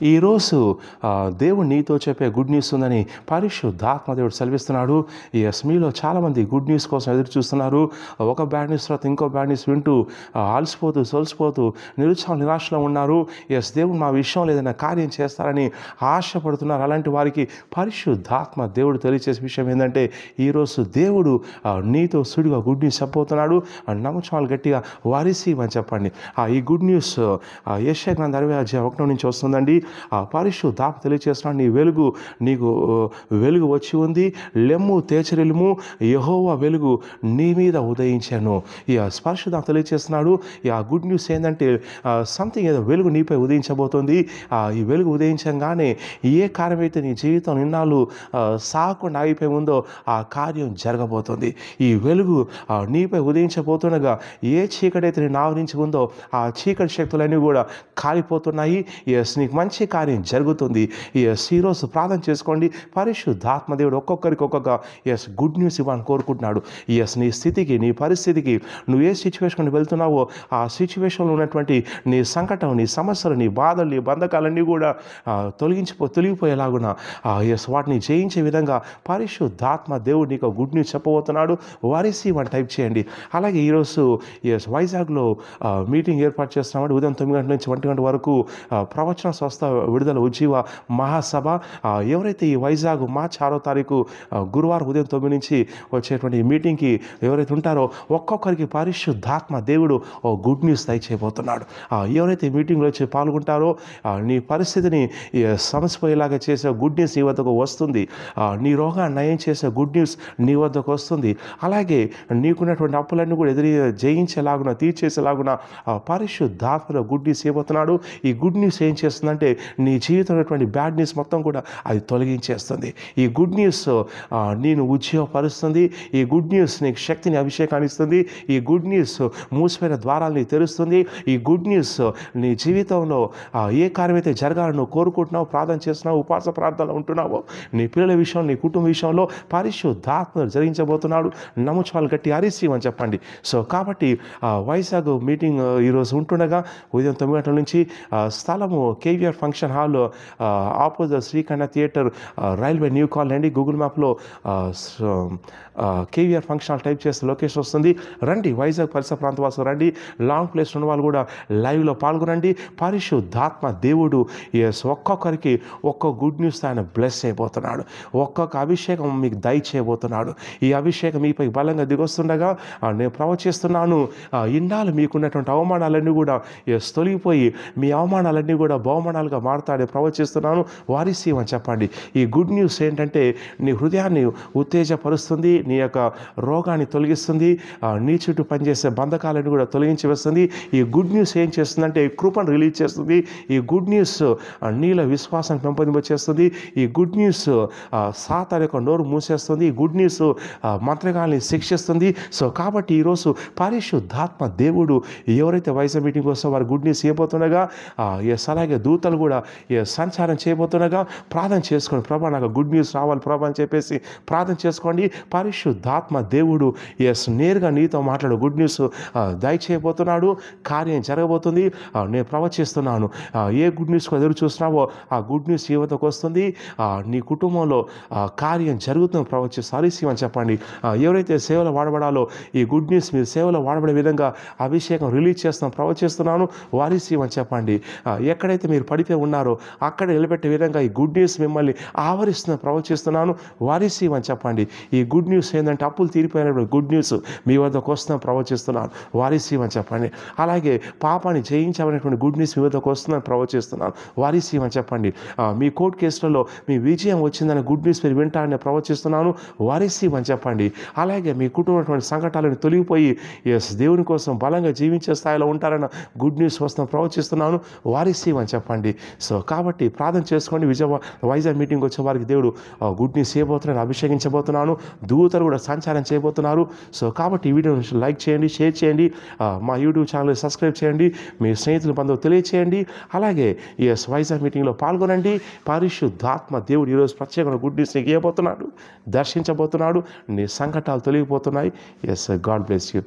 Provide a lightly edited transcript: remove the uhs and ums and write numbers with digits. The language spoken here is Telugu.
ఈరోజు దేవుడు నీతో చెప్పే గుడ్ న్యూస్ ఉందని పరిశుద్ధాత్మ దేవుడు సెలవిస్తున్నాడు. మీలో చాలామంది గుడ్ న్యూస్ కోసం ఎదురు చూస్తున్నారు. ఒక బ్యాడ్ న్యూస్ తర్వాత ఇంకో బ్యాడ్ న్యూస్ వింటూ అలసిపోతూ సొలసిపోతూ నిరాశలో ఉన్నారు. దేవుడు మా విషయంలో ఏదైనా కార్యం చేస్తారని ఆశపడుతున్నారు. అలాంటి వారికి పరిశుద్ధాత్మ దేవుడు తెలియచేసే విషయం ఏంటంటే, ఈరోజు దేవుడు నీతో సుడిగా గుడ్ న్యూస్ చెప్పబోతున్నాడు. నమ్మచాలు గట్టిగా వారిసివని చెప్పండి. ఈ గుడ్ న్యూస్ యెషయా గ్రంథం 60:1 నుంచి వస్తుందండి. పరిశుద్ధాత్మ తెలియచేస్తున్నాడు, నీ వెలుగు నీకు వెలుగు వచ్చి ఉంది, లెమ్ము తేచరిల్లుము, యెహోవా వెలుగు నీ మీద ఉదయించాను. పరిశుద్ధాత్మ తెలియచేస్తున్నాడు. ఆ గుడ్ న్యూస్ ఏంటంటే, సంథింగ్ ఏదో వెలుగు నీపై ఉదయించబోతుంది. ఈ వెలుగు ఉదయించగానే ఏ కార్యం అయితే నీ జీవితం నిన్నాళ్ళు సాగకుండా ఆగిపోయి ఉందో ఆ కార్యం జరగబోతుంది. ఈ వెలుగు నీపై ఉదయించబోతుండగా ఏ చీకటి అయితే నేను ఆవరించి ఉందో ఆ చీకటి శక్తులన్నీ కూడా కాలిపోతున్నాయి. నీకు మంచి కార్యం జరుగుతుంది. ఈరోజు ప్రార్థన చేసుకోండి. పరిశుద్ధాత్మ దేవుడు ఒక్కొక్కరికి ఒక్కొక్క గుడ్ న్యూస్ ఇవ్వాలని కోరుకుంటున్నాడు. నీ స్థితికి, నీ పరిస్థితికి, నువ్వు ఏ సిచ్యువేషన్ వెళ్తున్నావో ఆ సిచ్యువేషన్లో ఉన్నటువంటి నీ సంకటం, నీ సమస్యలు, నీ బాధలు, నీ బంధకాలన్నీ కూడా తొలగిపోయేలాగున వాటిని జయించే విధంగా పరిశుద్ధాత్మ దేవుడు నీకు గుడ్ న్యూస్ చెప్పబోతున్నాడు. వారిసివని టైప్ చేయండి. అలాగే ఈరోజు వైజాగ్లో మీటింగ్ ఏర్పాటు చేస్తున్నాడు. ఉదయం 9 గంటల నుంచి 1 గంట వరకు ప్రవచన స్వస్థ విడుదల ఉజ్జీవ మహాసభ. ఎవరైతే ఈ వైజాగ్ మార్చి 6వ తారీఖు గురువారం ఉదయం 9 నుంచి వచ్చేటువంటి ఈ మీటింగ్కి ఎవరైతే ఉంటారో ఒక్కొక్కరికి పరిశుద్ధాత్మ దేవుడు గుడ్ న్యూస్ దయచేయబోతున్నాడు. ఎవరైతే ఈ మీటింగ్లో వచ్చి పాల్గొంటారో నీ పరిస్థితిని సమసిపోయేలాగా చేసే గుడ్ న్యూస్ నీ వద్దకు వస్తుంది. నీ రోగాన్ని నయం చేసే గుడ్ న్యూస్ నీ వద్దకు వస్తుంది. అలాగే నీకున్నటువంటి అప్పులన్నీ కూడా జయించేలాగున, తీర్చేసేలాగున పరిశుద్ధాత్మలో గుడ్ న్యూస్ ఇవ్వబోతున్నాడు. ఈ గుడ్ న్యూస్ ఏం చేస్తుందంటే, నీ జీవితంలో ఉన్నటువంటి బ్యాడ్ న్యూస్ మొత్తం కూడా అది తొలగించేస్తుంది. ఈ గుడ్ న్యూస్ నేను ఉజ్జీవపరుస్తుంది. ఈ గుడ్ న్యూస్ నీకు శక్తిని, అభిషేకాన్ని ఇస్తుంది. ఈ గుడ్ న్యూస్ మూసిపోయిన ద్వారాలని తెరుస్తుంది. ఈ గుడ్ న్యూస్ నీ జీవితంలో ఏ కార్యం అయితే జరగాలని నువ్వు కోరుకుంటున్నావు, ప్రార్థన చేస్తున్నావు, ఉపవాస ప్రార్థనలు ఉంటున్నావో, నీ పిల్లల విషయంలో, నీ కుటుంబ విషయంలో పరిశుద్ధాత్మ జరిగించబోతున్నాడు. నమ్మచాలు గట్టి అరిసివని చెప్పండి. కాబట్టి వైజాగ్ మీటింగ్ ఈరోజు ఉంటుండగా ఉదయం 9 గంటల నుంచి స్థలము KVR function hall opposite Srikanna theatre, railway new colony అండి. గూగుల్ మ్యాప్లో కేవీఆర్ ఫంక్షన్ హాల్ టైప్ చేస్తే లొకేషన్ వస్తుంది. రండి, వైజాగ్ పరిసర ప్రాంత వాసులు రండి. లాంగ్ ప్లేస్ ఉన్న వాళ్ళు కూడా లైవ్లో పాల్గొనండి. పరిశుద్ధాత్మ దేవుడు ఒక్కొక్కరికి ఒక్కొక్క గుడ్ న్యూస్ ఆయన బ్లెస్ అయిపోతున్నాడు. ఒక్కొక్క అభిషేకం మీకు దయచేయబోతున్నాడు. ఈ అభిషేకం మీపై బలంగా దిగొస్తుండగా నేను ప్రవచిస్తున్నాను, ఇన్నాళ్ళు మీకున్నటువంటి అవమానాలన్నీ కూడా తొలగిపోయి మీ అవమానాలన్నీ కూడా బహుమానాలుగా మారుతాడని ప్రవచిస్తున్నాను. వారిసివని చెప్పండి. ఈ గుడ్ న్యూస్ ఏంటంటే, నీ హృదయాన్ని ఉత్తేజపరుస్తుంది, నీ యొక్క రోగాన్ని తొలగిస్తుంది, నీ చుట్టూ పనిచేసే బంధకాలను కూడా తొలగించి వేస్తుంది. ఈ గుడ్ న్యూస్ ఏం చేస్తుందంటే, కృపను రిలీజ్ చేస్తుంది. ఈ గుడ్ న్యూస్ నీలో విశ్వాసాన్ని పెంపొందింపచేస్తుంది. ఈ గుడ్ న్యూస్ సాతాను యొక్క నోరు మూసేస్తుంది. ఈ గుడ్ న్యూస్ మంత్రగాల్ని శిక్షిస్తుంది. కాబట్టి ఈరోజు పరిశుద్ధాత్మ దేవుడు ఎవరైతే వైజాగ్ మీటింగ్ వస్తే వారి గుడ్ న్యూస్ ఇవ్వబోతుండగా, అలాగే దూతలు కూడా సంచారం చేయబోతుండగా ప్రార్థన చేసుకోండి. ప్రభా, నాకు గుడ్ న్యూస్ రావాలి ప్రభా అని చెప్పేసి ప్రార్థన చేసుకోండి. పరిశుద్ధాత్మ దేవుడు నేరుగా నీతో మాట్లాడు గుడ్ న్యూస్ దయచేయబోతున్నాడు. కార్యం జరగబోతుంది. నేను ప్రవచిస్తున్నాను, ఏ గుడ్ న్యూస్ ఎదురు చూస్తున్నావో ఆ గుడ్ న్యూస్ యువతకు వస్తుంది. నీ కుటుంబంలో కార్యం జరుగుతుంది. ప్రవచిస్తాను చెప్పండి. ఎవరైతే సేవలో వాడబడాలో ఈ గుడ్ న్యూస్ మీరు సేవలో వాడబడే విధంగా అభిషేకం రిలీజ్ చేస్తున్నాం, ప్రవచిస్తున్నాను. వారిసివని చెప్పండి. ఎక్కడైతే మీరు పడిపోయి ఉన్నారో అక్కడ నిలబెట్టే విధంగా ఈ గుడ్ న్యూస్ మిమ్మల్ని ఆవరిస్తున్న ప్రవచిస్తున్నాను. వారిసివని చెప్పండి. ఈ గుడ్ న్యూస్ ఏంటంటే, అప్పులు తీరిపోయినటువంటి గుడ్ న్యూస్ మీ వద్దకు వస్తున్న ప్రవచిస్తున్నాను. వారిసివని చెప్పండి. అలాగే పాపాన్ని జయించబడినటువంటి గుడ్ న్యూస్ మీ వద్దకు వస్తుందని ప్రవచిస్తున్నాను. వారిసివని చెప్పండి. మీ కోర్టు కేసులలో మీ విజయం వచ్చిందని గుడ్ న్యూస్ మీరు వింటారని ప్రవచిస్తున్నాను. వారిసివని చెప్పండి. అలాగే మీ కుటుంబం సంకటాలను తొలగిపోయి దేవుని కోసం బలంగా జీవించే స్థాయిలో ఉంటారన్న గుడ్ న్యూస్ వస్తున్న ప్రవచిస్తున్నాను. వారిసివని చెప్పండి. కాబట్టి ప్రార్థన చేసుకోండి. వైజాగ్ మీటింగ్ వచ్చే వారికి దేవుడు గుడ్ న్యూస్ చేయబోతున్నాను, అభిషేకించబోతున్నాను. దూతలు కూడా సంచారం చేయబోతున్నారు. కాబట్టి ఈ వీడియోని లైక్ చేయండి, షేర్ చేయండి, మా యూట్యూబ్ ఛానల్ సబ్స్క్రైబ్ చేయండి, మీ స్నేహితుల బంధువులు తెలియచేయండి. అలాగే వైజాగ్ మీటింగ్లో పాల్గొనండి. పరిశుద్ధాత్మ దేవుడు ఈరోజు ప్రత్యేకమైన గుడ్ న్యూస్ నీకు ఇవ్వబోతున్నాడు, దర్శించబోతున్నాడు. నీ సంకటాలు తొలగిపోతున్నాయి. God bless you.